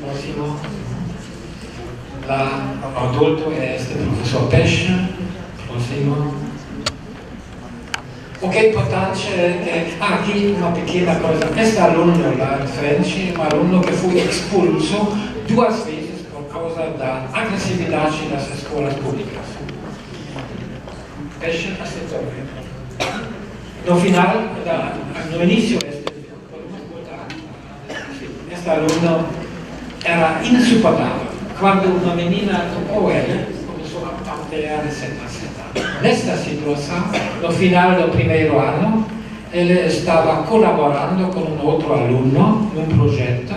Próximo. La adulto es el profesor Pesce. Próximo. O que é importante aqui uma pequena coisa. Este aluno lá em frente, um aluno que foi expulso 2 vezes por causa da agressividade das escolas públicas. Pesce aceitou. No final, no início, este aluno era insuportável. Quando uma menina tocou ele, começou a papear, etc. Nesta situação, no final do primeiro ano, ele estava colaborando com um outro aluno num projeto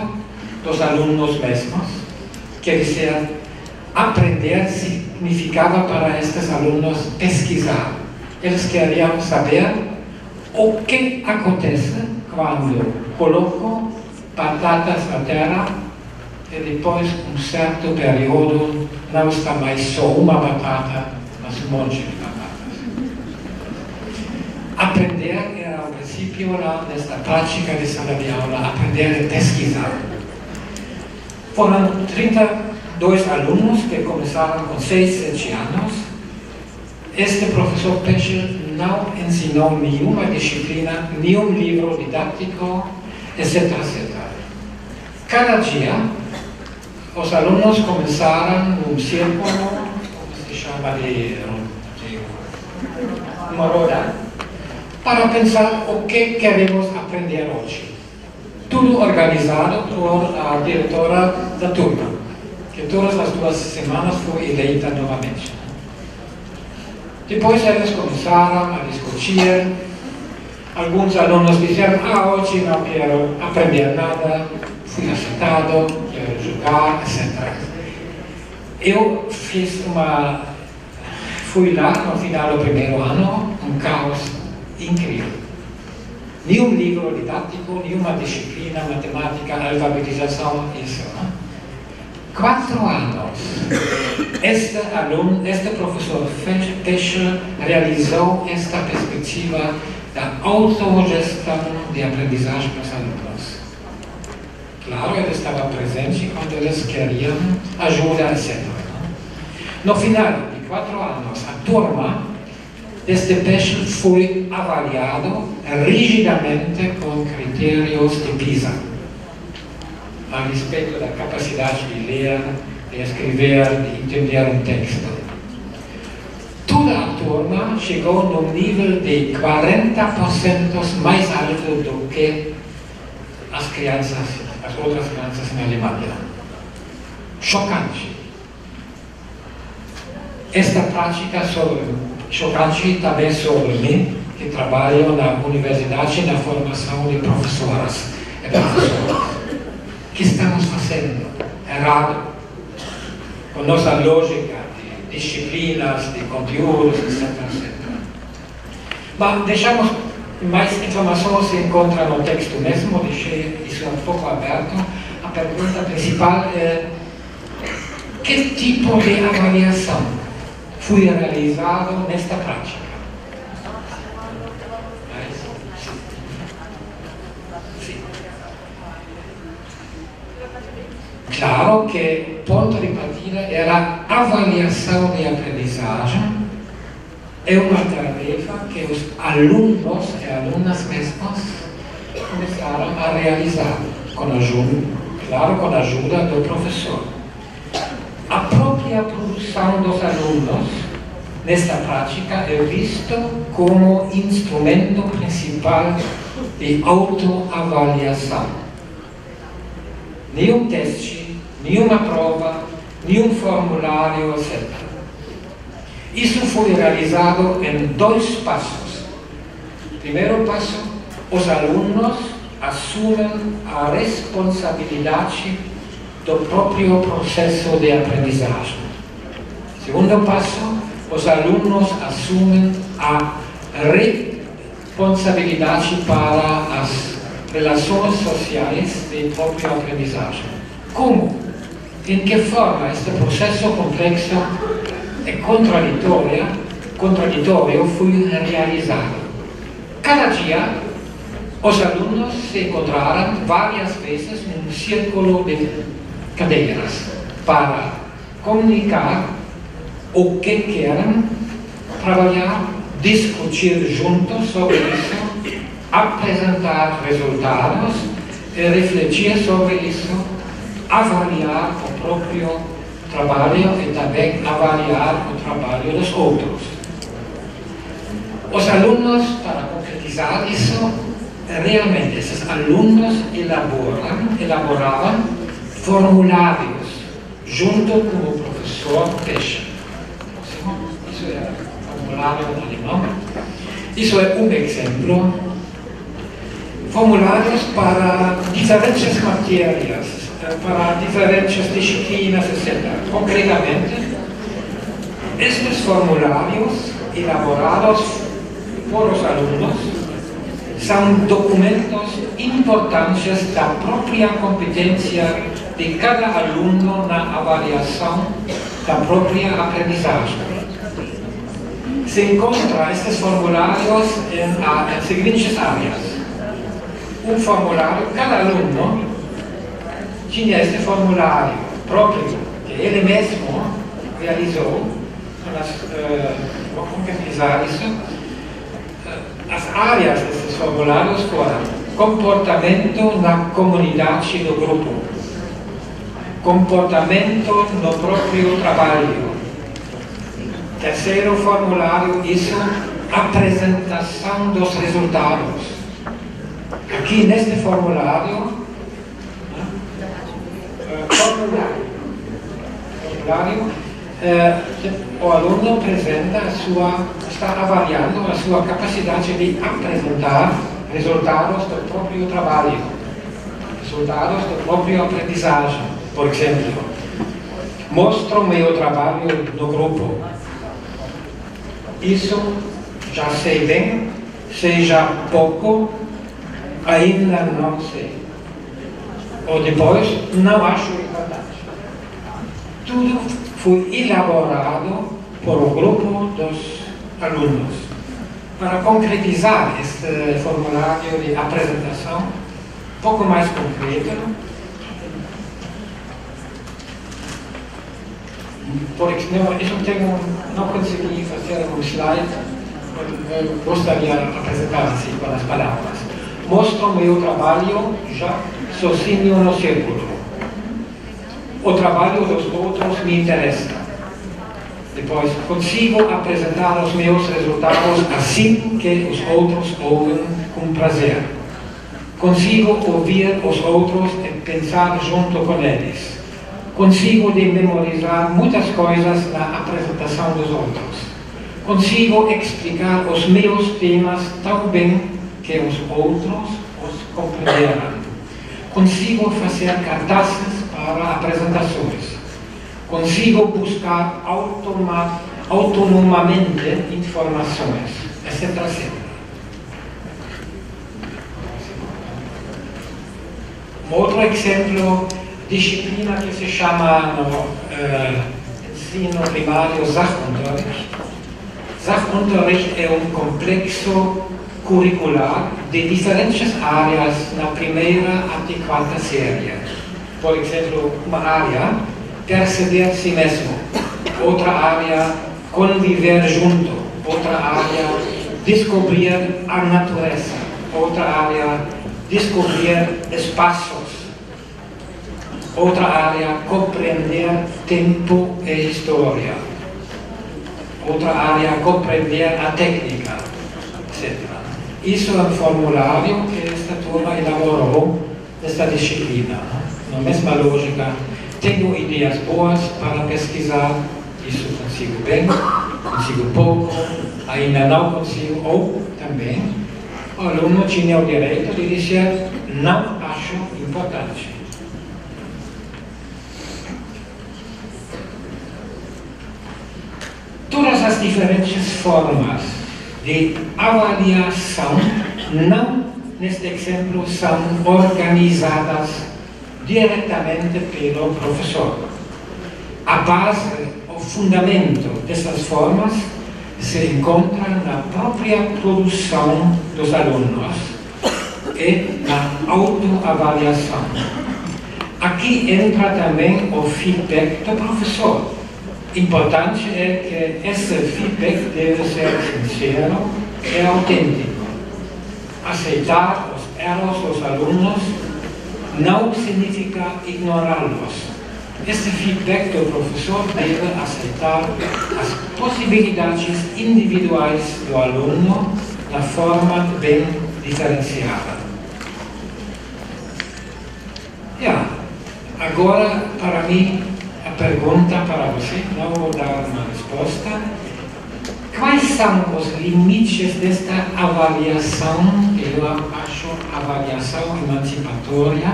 dos alunos mesmos. Quer dizer, aprender significava para estes alunos pesquisar. Eles queriam saber o que acontece quando colocam batatas na terra e depois, um certo período, não está mais só uma batata, mas um monte de batatas. Aprender era o princípio desta prática de sala de aula, aprender a pesquisar. Foram 32 alunos que começaram com 6, 7 anos. Este professor Pesce não ensinou nenhuma disciplina, nenhum livro didático, etc. Cada dia, os alunos começaram num círculo, como se chama de uma roda, para pensar o que queremos aprender hoje. Tudo organizado por a diretora da turma, que todas as 2 semanas foi eleita novamente. Depois eles começaram a discutir. Alguns alunos disseram, hoje não quero aprender nada, fui aceitado, quero jogar, etc. Eu fui lá no final do primeiro ano, um caos incrível. Nenhum livro didático, nenhuma disciplina, matemática, alfabetização, isso. 4 anos. Este professor Pesce realizou esta perspectiva da autogestão de aprendizagem para os alunos. Claro, ele estava presente quando eles queriam ajuda, etc. No final de 4 anos, a turma deste Pesce foi avaliado rigidamente com critérios de PISA, a respeito da capacidade de ler, de escrever, de entender um texto. Toda a turma chegou num nível de 40% mais alto do que as outras crianças na Alemanha. Chocante. Esta prática chocante também sobre mim, que trabalho na universidade na formação de professoras e professores. O que estamos fazendo errado com nossa lógica de disciplinas, de conteúdos, etc. Mas deixamos mais informações, se encontra no texto mesmo, deixei isso um pouco aberto. A pergunta principal é: que tipo de avaliação foi realizado nesta prática? Claro que o ponto de partida era a avaliação de aprendizagem. É uma tarefa que os alunos e alunas mesmos começaram a realizar, com a ajuda do professor. A própria produção dos alunos nesta prática é visto como instrumento principal de autoavaliação. Nenhum teste, nenhuma prova, nenhum formulário, etc. Isso foi realizado em 2 passos. Primeiro passo, os alunos assumem a responsabilidade do próprio processo de aprendizagem. Segundo passo, os alunos assumem a responsabilidade para as relações sociais de própria aprendizagem. Como? Em que forma este processo complexo e contraditório foi realizado? Cada dia, Os alunos se encontraram várias vezes num círculo de cadeiras para comunicar o que querem trabalhar, discutir juntos sobre isso, apresentar resultados e refletir sobre isso, avaliar o próprio trabalho e também avaliar o trabalho dos outros. Os alunos, para concretizar isso, realmente esses alunos elaboravam formulários junto com o professor Pescher. Isso é formulário em alemão. Isso é um exemplo. Formulários para diferentes matérias, para diferentes disciplinas, etc. Concretamente, estes formulários elaborados por os alunos são documentos importantes da própria competência de cada aluno na avaliação da própria aprendizagem. Se encontra estes formulários em seguintes áreas. Um formulário, cada aluno tinha este formulário próprio, que ele mesmo realizou, vou concretizar isso. As áreas desses formulários foram comportamento na comunidade do grupo, comportamento no próprio trabalho. Terceiro formulário, isso, apresentação dos resultados. Aqui neste formulário, o aluno está avaliando a sua capacidade de apresentar resultados do próprio trabalho, resultados da própria aprendizagem. Por exemplo, mostro meu trabalho no grupo. Isso já sei bem, seja pouco, ainda não sei. Ou depois, não acho importante. Tudo foi elaborado por um grupo dos alunos. Para concretizar este formulário de apresentação, um pouco mais concreto, por exemplo, eu não consegui fazer um slide, eu gostaria de apresentar assim com as palavras. Mostro meu trabalho já sozinho no círculo. O trabalho dos outros me interessa. Depois, consigo apresentar os meus resultados assim que os outros ouvem com prazer. Consigo ouvir os outros e pensar junto com eles. Consigo memorizar muitas coisas na apresentação dos outros. Consigo explicar os meus temas tão bem que os outros os compreenderam. Consigo fazer cartazes para apresentações. Consigo buscar autonomamente informações, etc. Um outro exemplo, disciplina que se chama no ensino primário Sachunterricht. Sachunterricht é um complexo curricular de diferentes áreas na primeira até quarta série. Por exemplo, uma área, perceber si mesmo. Outra área, conviver junto. Outra área, descobrir a natureza. Outra área, descobrir espaços. Outra área, compreender tempo e história. Outra área, compreender a técnica, etc. Isso é um formulário que esta turma elaborou desta disciplina. Na mesma lógica, tenho ideias boas para pesquisar, isso consigo bem, consigo pouco, ainda não consigo, ou também o aluno tinha o direito de dizer não acho importante. Todas as diferentes formas de avaliação, não neste exemplo, são organizadas diretamente pelo professor. A base, o fundamento dessas formas se encontra na própria produção dos alunos e é na autoavaliação. Aqui entra também o feedback do professor. Importante é que esse feedback deve ser sincero e autêntico. Aceitar os erros dos alunos não significa ignorá-los. Este feedback do professor deve aceitar as possibilidades individuais do aluno de forma bem diferenciada. Agora, para mim, a pergunta para você, não vou dar uma resposta. Quais são os limites desta avaliação, que eu acho avaliação emancipatória,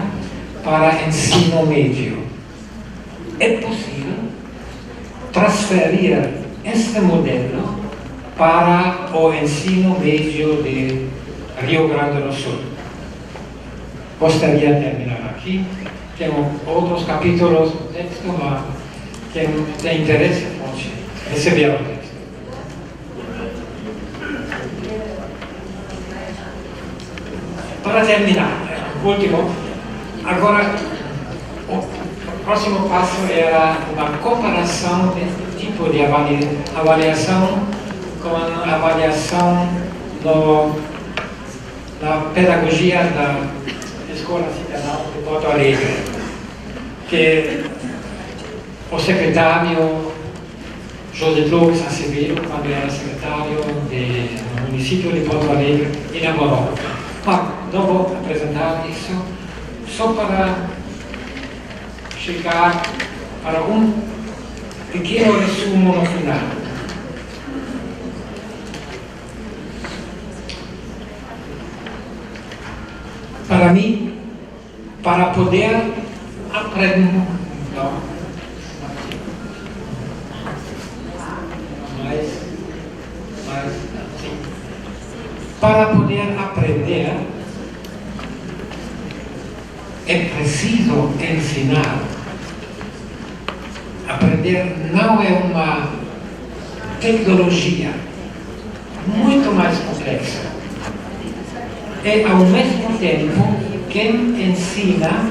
para ensino médio? É possível transferir este modelo para o ensino médio de Rio Grande do Sul. Gostaria de terminar aqui. Tenho outros capítulos do texto, mas quem tem interesse pode receber o texto. Para terminar, último, agora o próximo passo era uma comparação desse tipo de avaliação com a avaliação na pedagogia da Escola Cidadã de Porto Alegre, que o secretário José Luiz Acevedo, quando era secretário do município de Porto Alegre, inaugurou. Não vou apresentar isso, só para chegar para um pequeno resumo no final. Para mim, para poder aprender, para poder aprender, é preciso ensinar. Aprender não é uma tecnologia muito mais complexa. E ao mesmo tempo, quem ensina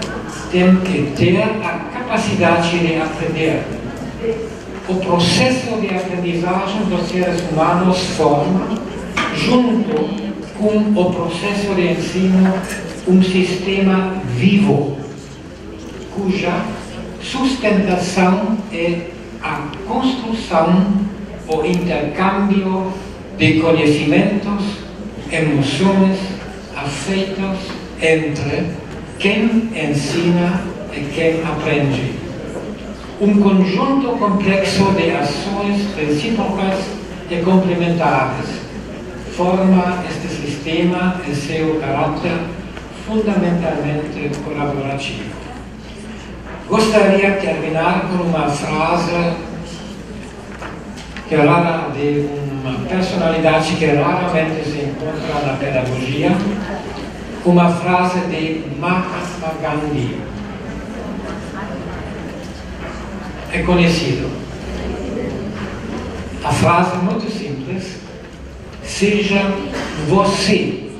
tem que ter a capacidade de aprender. O processo de aprendizagem dos seres humanos forma, junto com o processo de ensino, um sistema vivo, cuja sustentação é a construção, o intercâmbio de conhecimentos, emoções, afetos entre quem ensina e quem aprende. Um conjunto complexo de ações recíprocas e complementares forma este sistema em seu caráter fundamentalmente colaborativo. Gostaria de terminar com uma frase de uma personalidade que raramente se encontra na pedagogia, uma frase de Mahatma Gandhi. É conhecido. A frase é muito simples: seja você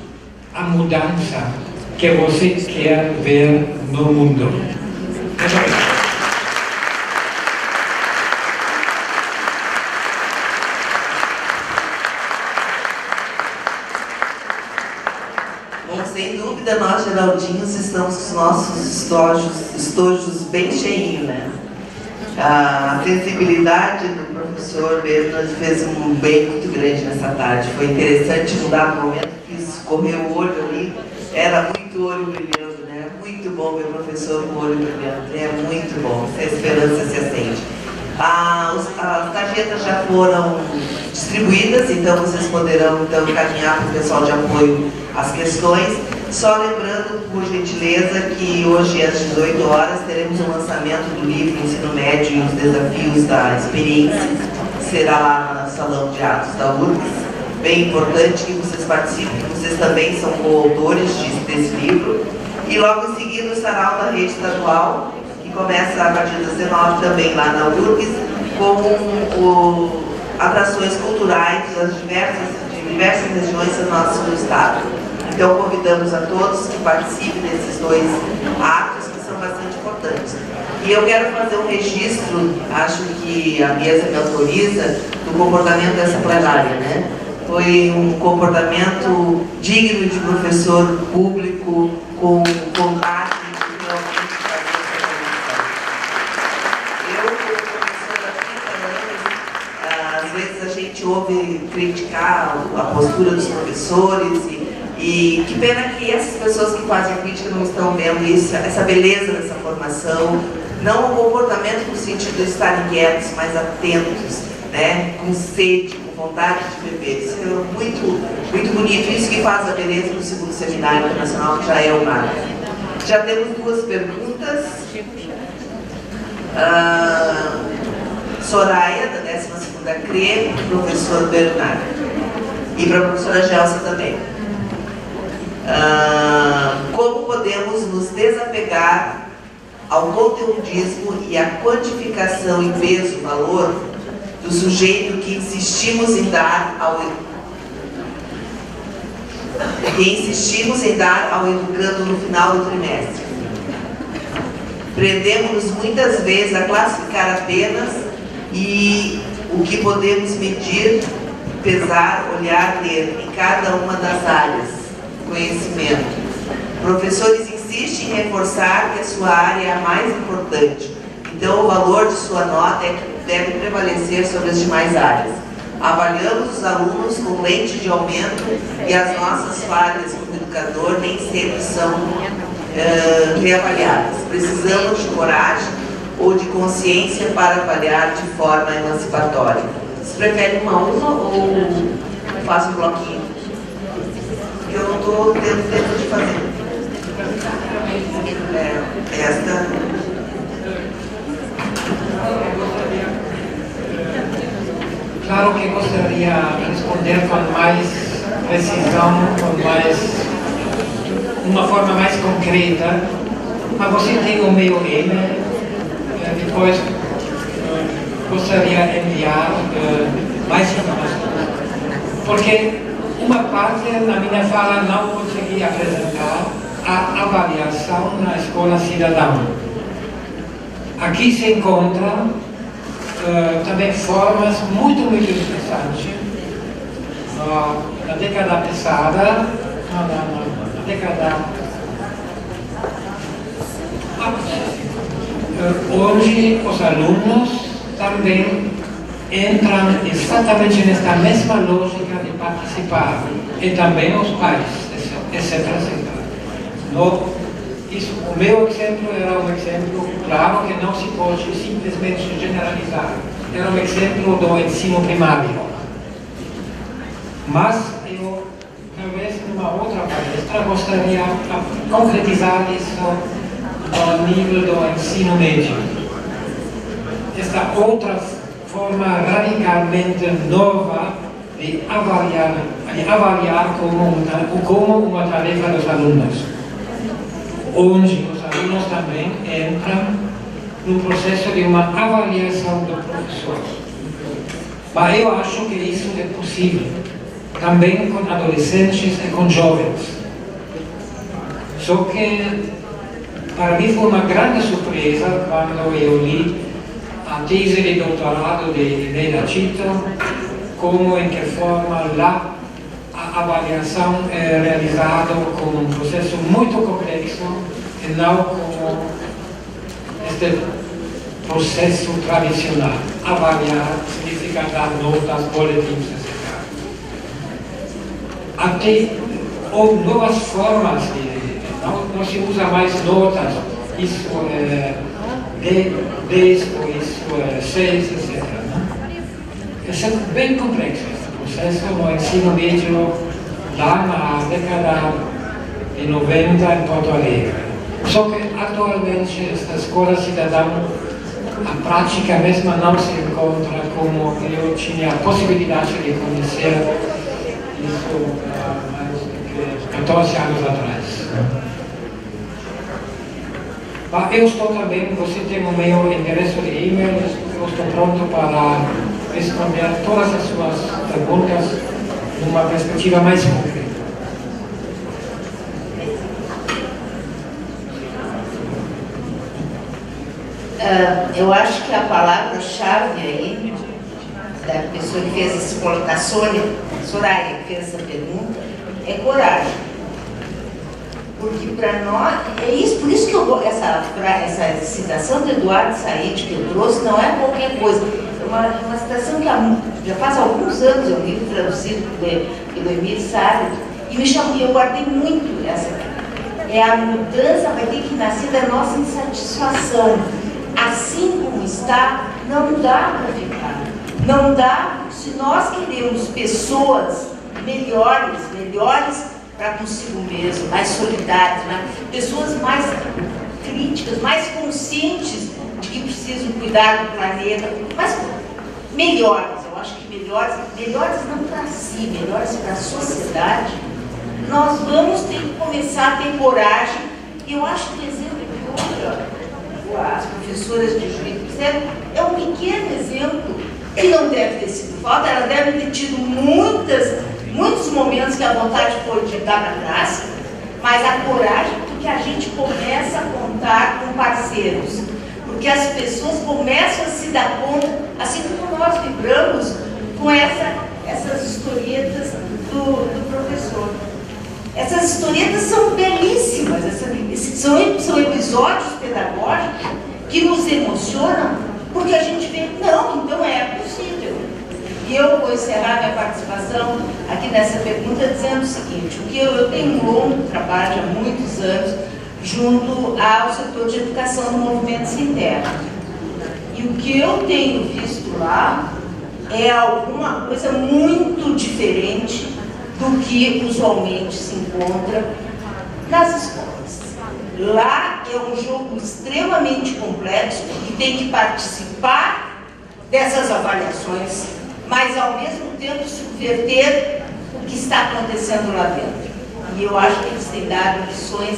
a mudança que você quer ver no mundo. Muito obrigado. Bom, sem dúvida, nós, Geraldinhos, estamos com os nossos estojos bem cheinhos, né? A sensibilidade do professor Bernard fez um bem muito grande nessa tarde. Foi interessante mudar no momento que escorreu o olho ali. Era muito olho brilhando, né? Muito bom ver o professor com o olho brilhando. É muito bom. Essa esperança se acende. As tarjetas já foram distribuídas, então vocês poderão então encaminhar para o pessoal de apoio as questões. Só lembrando, por gentileza, que hoje às 18 horas teremos um lançamento do livro Ensino Médio e os Desafios da Experiência. Será lá no Salão de Atos da URGS. Bem importante que vocês participem, vocês também são coautores desse livro. E logo em seguida estará a aula da rede estadual, que começa a partir das 19 também lá na URGS, com atrações culturais de diversas regiões do nosso estado. Então, convidamos a todos que participem desses dois atos, que são bastante importantes. E eu quero fazer um registro, acho que a mesa me autoriza, do comportamento dessa plenária, né? Foi um comportamento digno de professor público, com vontade de realmente fazer essa evolução. Eu, como professora há 30 anos, às vezes a gente ouve criticar a postura dos professores e que pena que essas pessoas que fazem a crítica não estão vendo isso, essa beleza dessa formação, não o comportamento no sentido de estarem quietos, mas atentos, né? Com sede, com vontade de beber. Isso é muito bonito, isso que faz a beleza do segundo seminário internacional, que já é o marco. Já temos duas perguntas. Soraya, da 12ª CRE, professor Bernardo. E para a professora Gelsa também. Como podemos nos desapegar ao conteudismo e à quantificação em peso, valor, do sujeito que insistimos em dar ao educando no final do trimestre. Prendemos-nos muitas vezes a classificar apenas e o que podemos medir, pesar, olhar, ler em cada uma das áreas. Conhecimento. Professores insistem em reforçar que a sua área é a mais importante, então o valor de sua nota deve prevalecer sobre as demais áreas. Avaliamos os alunos com lente de aumento e as nossas falhas como educador nem sempre são reavaliadas. Precisamos de coragem ou de consciência para avaliar de forma emancipatória. Você prefere uma ou faz um bloquinho? Eu não estou tendo tempo de fazer. Esta. Claro que gostaria de responder com mais precisão, uma forma mais concreta, mas você tem o meu e-mail, depois gostaria de enviar mais informações, porque uma parte na minha fala não consegui apresentar a avaliação na escola cidadã. Aqui se encontra também formas muito interessantes. Na década passada, na década hoje os alunos também entram exatamente nesta mesma lógica de participar, e também os pais, etc. O meu exemplo era um exemplo claro que não se pode simplesmente generalizar. Era um exemplo do ensino primário. Mas eu, talvez numa outra palestra, gostaria de concretizar isso no nível do ensino médio. Esta outra forma radicalmente nova de avaliar como uma tarefa dos alunos. Onde os alunos também entram no processo de uma avaliação do professor. Mas eu acho que isso é possível, também com adolescentes e com jovens. Só que, para mim, foi uma grande surpresa quando eu li a tese de doutorado de Neida Chito, como em que forma lá a avaliação é realizada como um processo muito complexo e não como este processo tradicional. Avaliar significa dar notas, boletins, etc. Até houve novas formas não se usa mais notas, isso é 10 ou isso é 6, etc. Isso é bem complexo. Processo no ensino médio lá na década de 90 em Porto Alegre. Só que atualmente esta escola cidadã, a prática mesma não se encontra como eu tinha a possibilidade de conhecer isso há mais de 14 anos atrás. Eu estou também, você tem o meu endereço de e-mail, eu estou pronto para responder todas as suas perguntas numa perspectiva mais concreta. Eu acho que a palavra-chave aí, da pessoa que fez essa colocação, Soraya, que fez essa pergunta, é coragem. Porque para nós, por isso que eu gosto, essa citação do Eduardo Said que eu trouxe, não é qualquer coisa. É uma citação que já faz alguns anos, é um livro traduzido pelo Emir Saad, e eu guardei muito essa. A mudança vai ter que nascer da nossa insatisfação. Assim como está, não dá para ficar. Não dá, se nós queremos pessoas melhores para consigo mesmo, mais solidárias, pessoas mais críticas, mais conscientes de que precisam cuidar do planeta, mas melhores, eu acho que melhores não para si, melhores para a sociedade. Nós vamos ter que começar a ter coragem, e eu acho que o exemplo que as professoras de juízo fizeram é um pequeno exemplo que não deve ter sido falta, elas devem ter tido muitos momentos que a vontade foi de dar na classe, mas a coragem, porque a gente começa a contar com parceiros, porque as pessoas começam a se dar conta, assim como nós vibramos com essas historietas do professor. Essas historietas são belíssimas, são episódios pedagógicos que nos emocionam, porque a gente vê, não, então é possível. E eu vou encerrar minha participação aqui nessa pergunta dizendo o seguinte: eu tenho um longo trabalho há muitos anos junto ao setor de educação no movimento sem terra. E o que eu tenho visto lá é alguma coisa muito diferente do que usualmente se encontra nas escolas. Lá é um jogo extremamente complexo e tem que participar dessas avaliações, mas ao mesmo tempo subverter o que está acontecendo lá dentro. E eu acho que eles têm dado lições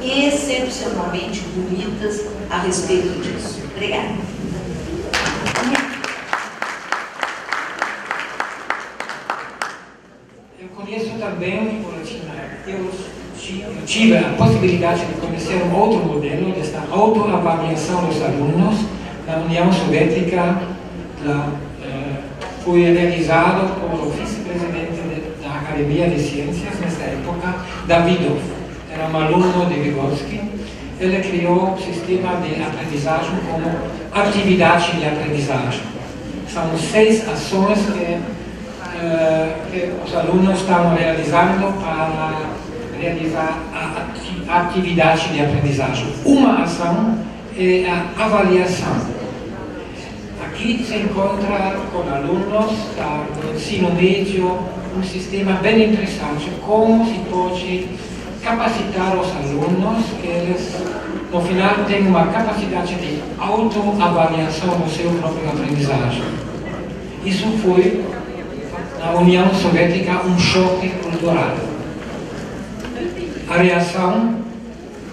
excepcionalmente bonitas a respeito disso. Obrigada. Eu conheço também, eu tive a possibilidade de conhecer um outro modelo desta autoavaliação dos alunos na União Soviética. Foi realizado por o vice-presidente da Academia de Ciências nessa época, Davidov. Era um aluno de Vygotsky. Ele criou o sistema de aprendizagem como atividade de aprendizagem. São 6 ações que os alunos estavam realizando para realizar a atividade de aprendizagem. Uma ação é a avaliação. Aqui se encontra com alunos do ensino médio um sistema bem interessante, como se pode capacitar os alunos que eles, no final, têm uma capacidade de autoavaliação do seu próprio aprendizagem. Isso foi, na União Soviética, um choque cultural. A reação,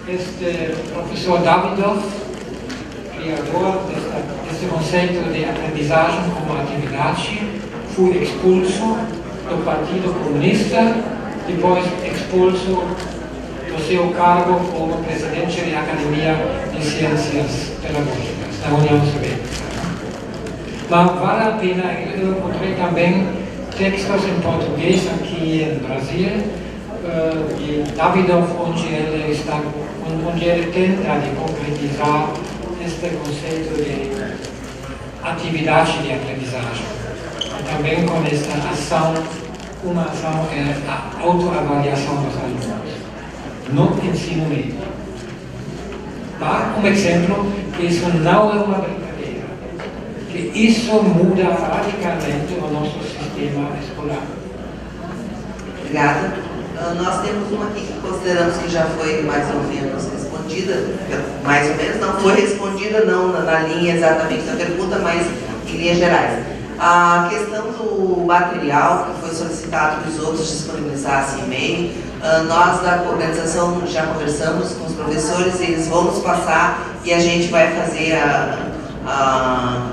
este professor Davidov, criador desse conceito de aprendizagem como atividade, foi expulso do Partido Comunista, depois expulso do seu cargo como presidente da Academia de Ciências Pedagógicas da União Soviética. Mas vale a pena, eu encontrei também textos em português aqui no Brasil, de Davidov, onde ele tenta de concretizar este conceito de atividade de aprendizagem. E também com esta ação, uma ação é a autoavaliação dos alunos no ensino médio. Dá um exemplo que isso não é uma brincadeira, que isso muda radicalmente o nosso sistema escolar. Obrigada. Nós temos uma aqui que consideramos que já foi mais ou menos respondida, mais ou menos, não foi respondida não na linha exatamente da pergunta, mas em linhas gerais. A questão do material que foi solicitado que os outros disponibilizassem e-mail, nós da organização já conversamos com os professores, eles vão nos passar e a gente vai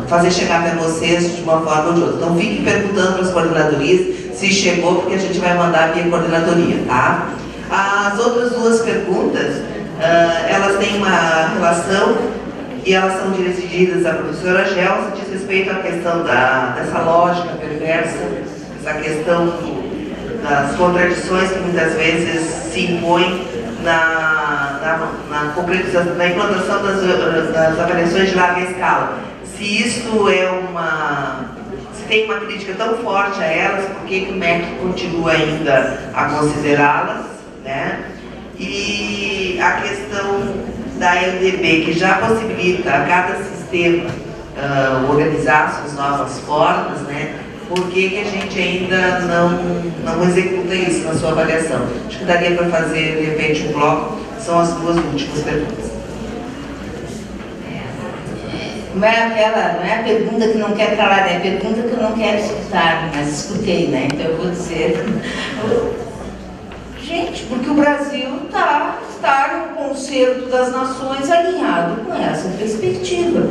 fazer chegar até vocês de uma forma ou de outra. Então fiquem perguntando para as coordenadorias se chegou, porque a gente vai mandar via coordenadoria, tá? As outras 2 perguntas, elas têm uma relação e elas são dirigidas à professora Gelsa, diz respeito à questão dessa lógica perversa, essa questão das contradições que muitas vezes se impõem na concretização, na implantação das avaliações de larga escala. Se isto é se tem uma crítica tão forte a elas, por que o MEC continua ainda a considerá-las, né? E a questão da LDB, que já possibilita a cada sistema organizar suas novas formas, né? Por que a gente ainda não executa isso na sua avaliação? Acho que daria para fazer, de repente, um bloco. São as duas últimas perguntas. Não é a pergunta que não quer calar, é a pergunta que eu não quero escutar, mas escutei, né? Então eu vou dizer. Gente, porque o Brasil está no concerto das nações alinhado com essa perspectiva.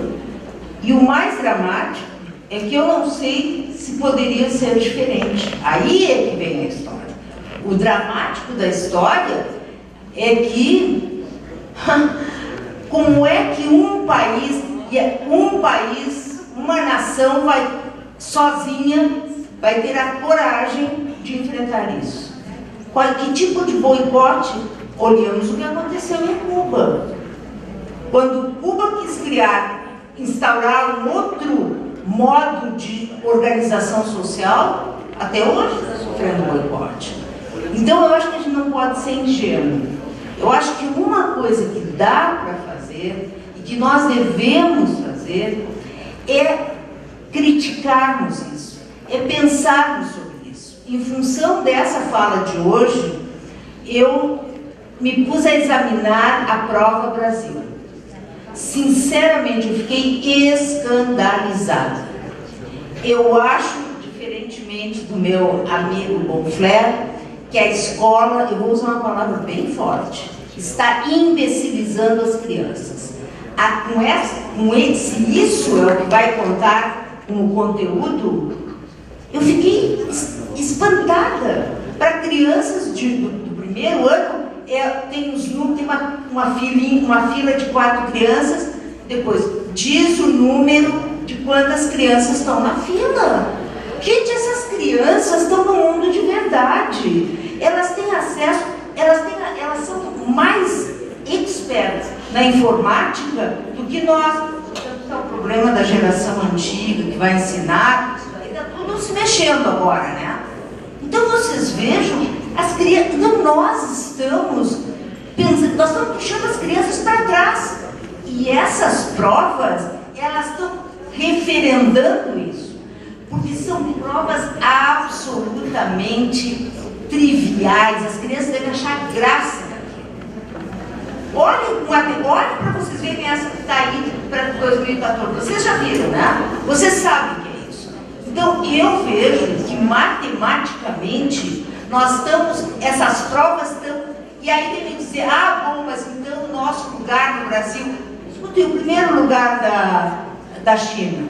E o mais dramático é que eu não sei se poderia ser diferente. Aí é que vem a história. O dramático da história é que como é que uma nação sozinha vai ter a coragem de enfrentar isso? Que tipo de boicote? Olhamos o que aconteceu em Cuba. Quando Cuba quis instaurar um outro modo de organização social, até hoje está sofrendo boicote. Então eu acho que a gente não pode ser ingênuo. Eu acho que uma coisa que dá para fazer e que nós devemos fazer é criticarmos isso, é pensarmos sobre isso. Em função dessa fala de hoje, eu me pus a examinar a Prova Brasil. Sinceramente, eu fiquei escandalizada. Eu acho, diferentemente do meu amigo Bonfler, que a escola, eu vou usar uma palavra bem forte, está imbecilizando as crianças. Se isso é o que vai contar como conteúdo, eu fiquei espantada. Para crianças do primeiro ano, tem uma fila de 4 crianças, depois diz o número de quantas crianças estão na fila. Gente, essas crianças estão no mundo de verdade. Elas têm acesso, elas são mais expertas na informática do que nós. É o problema da geração antiga que vai ensinar, está tudo se mexendo agora, né? Então vocês vejam, as crianças, então nós estamos puxando as crianças para trás. E essas provas, elas estão referendando isso. Porque são provas absolutamente triviais, as crianças devem achar graça naquilo. Olhem para vocês verem essa que está aí para 2014. Vocês já viram, né? Vocês sabem o que é isso. Então, eu vejo que matematicamente nós estamos, essas provas estão, e aí tem que dizer, bom, mas então o nosso lugar no Brasil, escutei, o primeiro lugar da China.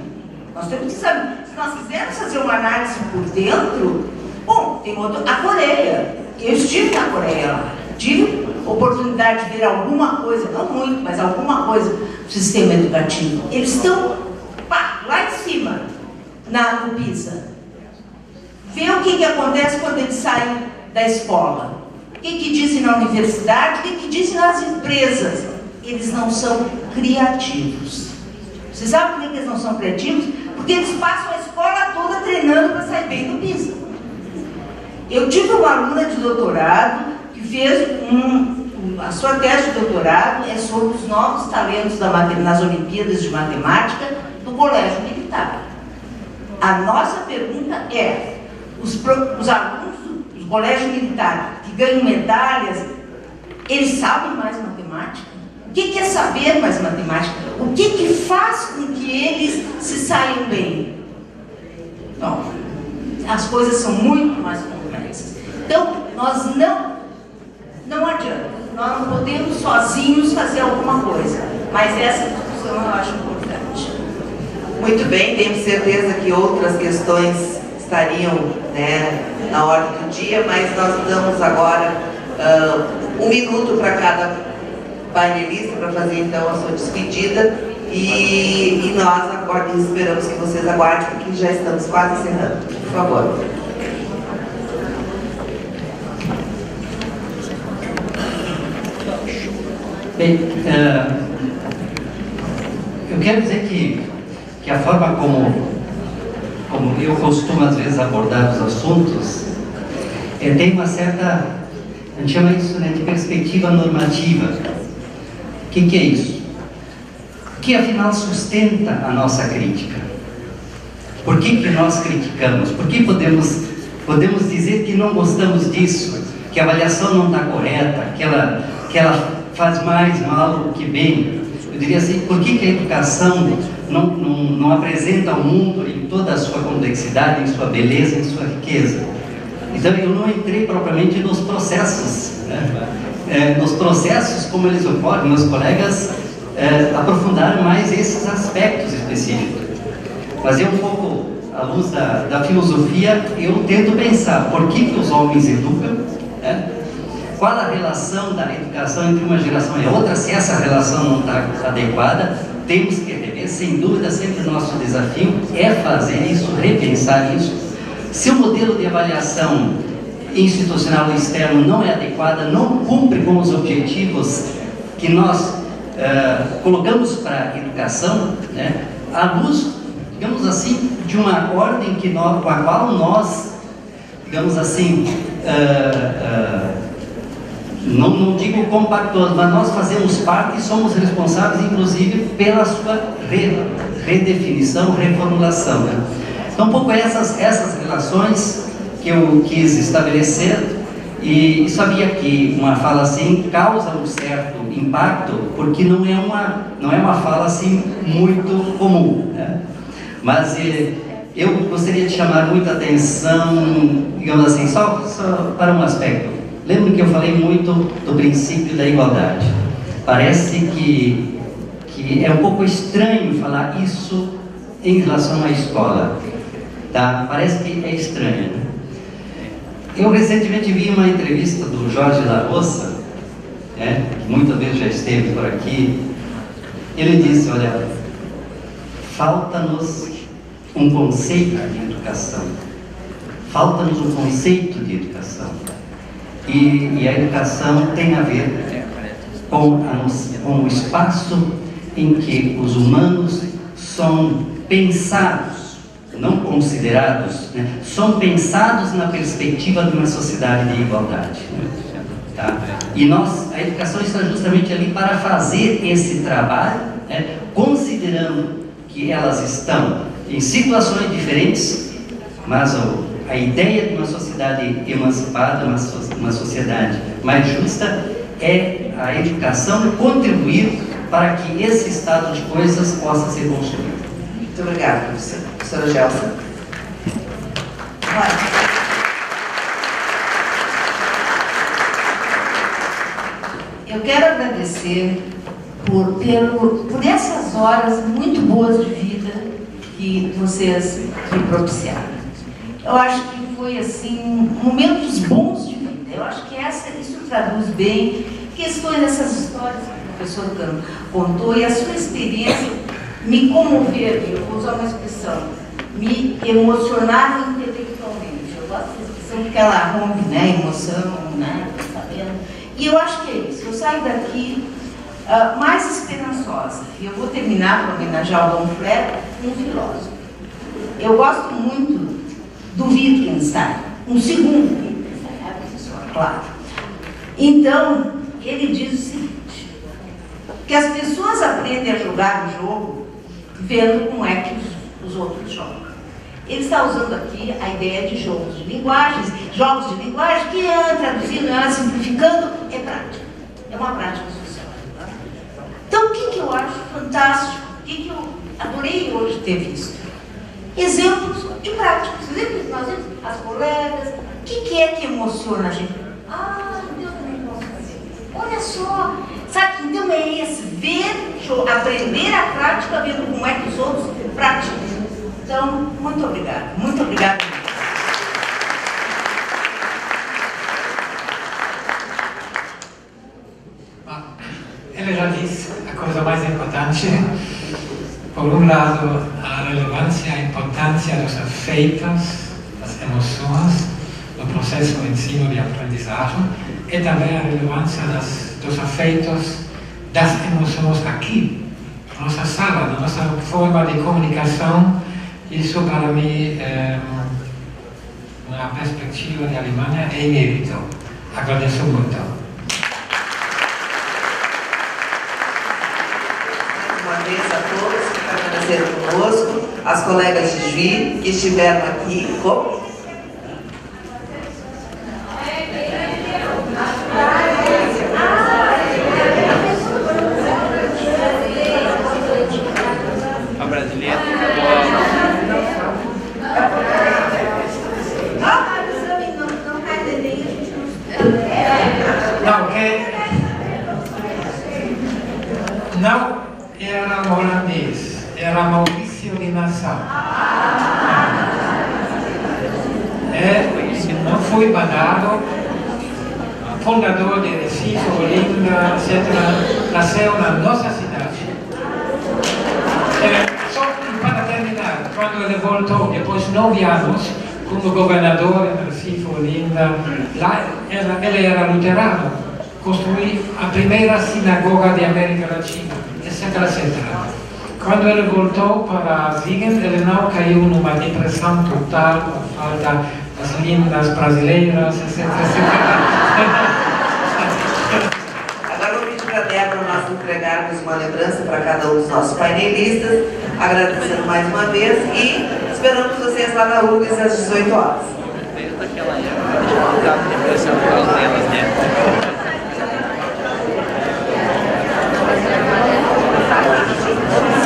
Nós temos que saber, se nós quisermos fazer uma análise por dentro, bom, tem a Coreia. Eu estive na Coreia lá, tive oportunidade de ver alguma coisa, não muito, mas alguma coisa do sistema educativo. Eles estão lá em cima, no PISA. Vê o que acontece quando eles saem da escola. O que dizem na universidade, o que dizem nas empresas. Eles não são criativos. Você sabe por que eles não são criativos? Porque eles passam a escola toda treinando para sair bem do PISA. Eu tive uma aluna de doutorado que fez a sua tese de doutorado é sobre os novos talentos nas Olimpíadas de Matemática do Colégio Militar. A nossa pergunta é, os alunos do Colégio Militar que ganham medalhas, eles sabem mais matemática? O que é saber mais matemática? O que faz com que eles se saiam bem? Não, as coisas são muito mais complexas. Então, nós não adianta, nós não podemos sozinhos fazer alguma coisa, mas essa discussão eu acho importante. Muito bem, tenho certeza que outras questões estariam, né, na ordem do dia, mas nós damos agora 1 minuto para cada painelista para fazer então a sua despedida E nós esperamos que vocês aguardem, porque já estamos quase encerrando. Por favor. Bem, eu quero dizer que a forma como eu costumo às vezes abordar os assuntos tem uma certa, a gente chama isso, né, de perspectiva normativa. O que é isso? O que afinal sustenta a nossa crítica? Por que nós criticamos? Por que podemos dizer que não gostamos disso, que a avaliação não está correta, que ela faz mais mal do que bem? Eu diria assim, por que a educação não apresenta ao mundo em toda a sua complexidade, em sua beleza, em sua riqueza? Então eu não entrei propriamente nos processos, né? Nos processos como eles ocorrem, meus colegas aprofundaram mais esses aspectos específicos. Mas eu um pouco, à luz da filosofia, eu tento pensar por que os homens educam, né? Qual a relação da educação entre uma geração e outra? Se essa relação não está adequada, temos que rever, sem dúvida, sempre o nosso desafio é fazer isso, repensar isso. Se o modelo de avaliação institucional externo não é adequado, não cumpre com os objetivos que nós colocamos para a educação, né, à luz, digamos assim, de uma ordem com a qual nós, digamos assim, não digo compactuosos, mas nós fazemos parte e somos responsáveis, inclusive, pela sua redefinição, reformulação, né? Então, um pouco essas relações que eu quis estabelecer, e sabia que uma fala assim causa um certo impacto, porque não é uma fala assim muito comum, né? Mas eu gostaria de chamar muita atenção, digamos assim, só para um aspecto. Lembro que eu falei muito do princípio da igualdade. Parece que é um pouco estranho falar isso em relação à escola, tá? Parece que é estranho, né? Eu recentemente vi uma entrevista do Jorge Larossa, né, que muitas vezes já esteve por aqui. Ele disse, olha, falta-nos um conceito de educação. Falta-nos um conceito de educação. E a educação tem a ver com o espaço em que os humanos são pensados, não considerados, né? São pensados na perspectiva de uma sociedade de igualdade, né? Tá? E a educação está justamente ali para fazer esse trabalho, né? Considerando que elas estão em situações diferentes, mas a ideia de uma sociedade emancipada, uma sociedade mais justa, é a educação contribuir para que esse estado de coisas possa ser construído. Muito obrigada, professora Gelsa. Eu quero agradecer por essas horas muito boas de vida que vocês me propiciaram. Eu acho que foi assim, momentos bons de vida. Eu acho que isso traduz bem questões dessas histórias que o professor contou, e a sua experiência me comoveram, eu vou usar uma expressão, me emocionaram intelectualmente. Eu gosto dessa expressão porque ela rompe, né, emoção, né, pensamento. E eu acho que é isso. Eu saio daqui mais esperançosa. E eu vou terminar para homenagear o Dom Fleck, um filósofo. Eu gosto muito do Wittgenstein, um segundo Wittgenstein, né, professor? Claro. Então, ele diz o seguinte, que as pessoas aprendem a jogar o jogo vendo como é que os outros jogam. Ele está usando aqui a ideia de jogos de linguagem que, traduzindo, simplificando, é prática. É uma prática social. Então, o que eu acho fantástico, o que eu adorei hoje ter visto? Exemplos de práticas, exemplos que nós vemos, as colegas, o que é que emociona a gente? Então eu também posso fazer. Olha só, sabe, então é esse, aprender a prática, vendo como é que os outros praticam. Então, muito obrigada, muito obrigada. Ela já disse a coisa mais importante. por um lado, a relevância, a importância dos afetos, das emoções, no processo de ensino e aprendizagem, e também a relevância dos afetos, das emoções aqui, na nossa sala, na nossa forma de comunicação. Isso, para mim, uma perspectiva de Alemanha é inédito. Agradeço muito. Uma vez a todos que permaneceram conosco, as colegas de Juiz que estiveram aqui. Como? A brasileira. Não, que não era holandês, era Maurício de Nassau. Não foi badado, fundador de Recife, Olinda, etc. Nasceu na nossa cidade. Só para terminar, quando ele voltou, depois de 9 anos, como governador em Recife, Olinda, lá ele era luterano, construiu a primeira sinagoga de América Latina, etc, etc. Quando ele voltou para Siegen, ele não caiu numa depressão total por falta das lindas brasileiras, etc, etc. Agora eu vou pedir para a Débora nós entregarmos uma lembrança para cada um dos nossos painelistas, agradecendo mais uma vez e esperamos vocês lá na URGS às 18 horas. Desde aquela época, já impressionante por causa delas, né? Thank you.